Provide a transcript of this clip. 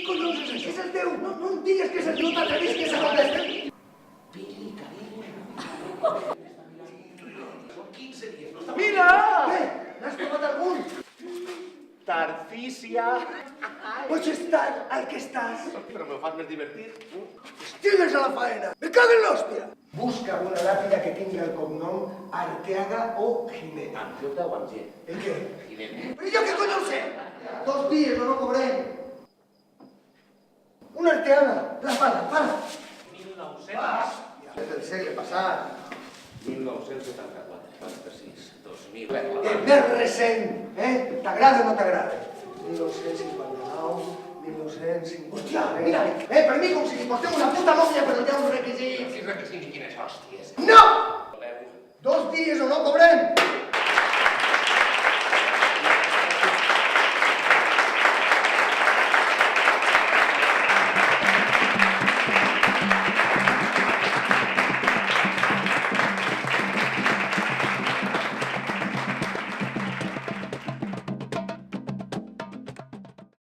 collons és això? És el teu! No em digues que és el teu, no t'atrevisques a contestar! Pili, carinyo. Són 15 dies, no està... Mira! Què? N'has trobat algun? Tarfícia. Pots estar al que estàs. Però me ho fas més divertit. Estigues a la faena! Me cago en l'hòstia! Busca una làpida que tingui el cognom Arteaga o Jiménez. Amb J o amb G? El què? Jiménez. Però jo què collons sé? 2 dies o no cobrem. Una Arteaga. La 1900. Des del segle passat. 1974, 46, 2000... Més recent, T'agrada o no t'agrada? 1959, 1950... Hòstia, mira, per mi com si li portem una puta mòmia, però hi ha uns requisits. Quins requisits i quines hòsties? No! 2 dies o no cobrem!